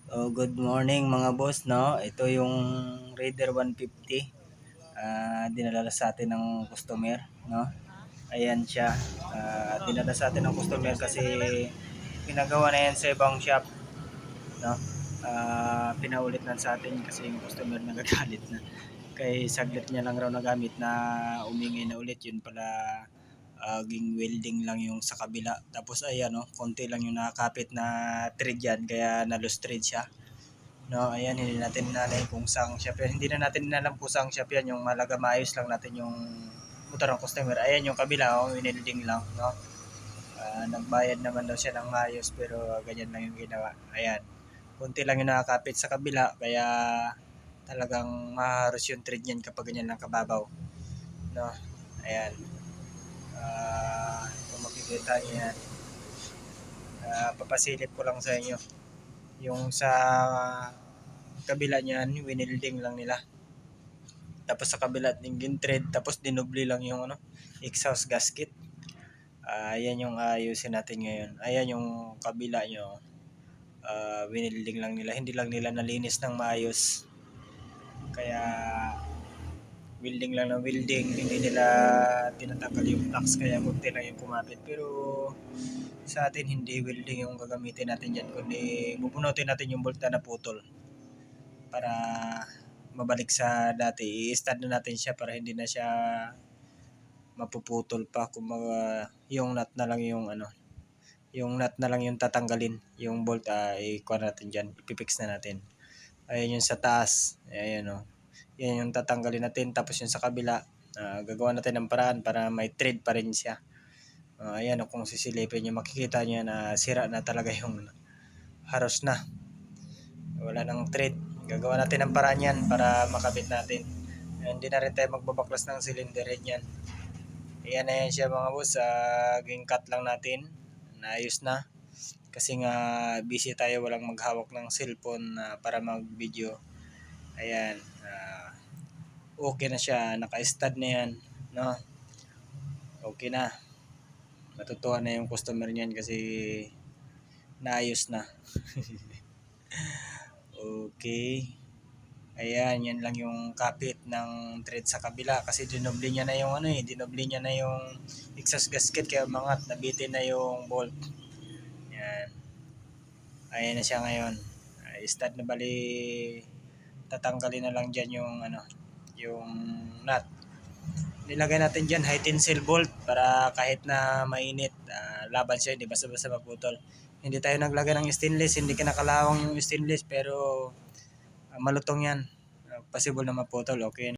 Oh, good morning mga boss, no? Ito yung Raider 150. Dinala sa atin ng customer, no? Ayan siya. Dinala sa atin ng customer kasi pinagawa na yan sa ibang shop, no? Pinaulit lang sa atin kasi yung customer nagagalit na. Kay saglit niya lang raw nagamit na umingi na ulit, yun pala ging welding lang yung sa kabila. Tapos ayan, no, konti lang yung nakakapit na thread yan kaya na-loose thread siya. No, ayan, hindi natin alam kung saan shop yan. Hindi na natin alam kung saan shop yan. Yung malaga maayos lang natin yung motor ng customer. Ayan yung kabila, oh, winilding lang, no? Nagbayad naman daw siya ng maayos pero ganyan lang yung ginawa. Ayan. Kunti lang yung nakakapit sa kabila kaya talagang maharos yung thread niyan kapag ganyan lang kababaw. No? Ayan. Kung makikita niyo yan. Papasilip ko lang sa inyo. Yung sa kabila niyan, winilding lang nila. Tapos sa kabila din thread, tapos dinubli lang yung exhaust gasket. Ayan yung ayusin natin ngayon. Ayan yung kabila nyo. Winilding lang nila. Hindi lang nila nalinis ng maayos. Kaya welding lang ng welding. Hindi nila tinatanggal yung flux. Kaya kunti lang yung kumapit. Pero sa atin hindi welding yung gagamitin natin dyan. Kundi bubunutin natin yung bolt na naputol. Para mabalik sa dati. I-stand na natin siya para hindi na siya mapuputol pa. Kumaga yung nut na lang yung yung nut na lang yung tatanggalin. Yung bolt i-kuha natin dyan. Ipipix na natin. Ayan yung sa taas. Ayan o. Yan yung tatanggalin natin. Tapos yung sa kabila, gagawa natin ng paraan para may thread pa rin siya. Ayan o, kung sisilipin nyo, makikita nyo na sira na talaga yung haros na. Wala nang thread. Gagawa natin ng paraan yan para makabit natin. Hindi na rin tayo magbabaklas ng cylinder head yan. Ayan na yan siya mga boss. Ging cut lang natin. Naayos na. Kasi nga busy tayo, walang maghawak ng cellphone para mag-video. Ayan. Okay na siya. Naka-stud na yan. No? Okay na. Matutuwa na yung customer niyan kasi naayos na. Okay. Ayan, yan lang yung kapit ng thread sa kabila kasi dinobli niya na yung dinobli niya na yung exhaust gasket kaya umangat, nabitin na yung bolt. Yan. Ayan na siya ngayon. Stud na bali, tatanggalin na lang diyan yung yung nut. Nilagay natin diyan high tensile bolt para kahit na mainit, laban siya, hindi basta-basta maputol. Hindi tayo naglagay ng stainless, hindi kinakalawang yung stainless pero malutong yan. Possible na maputol, okay.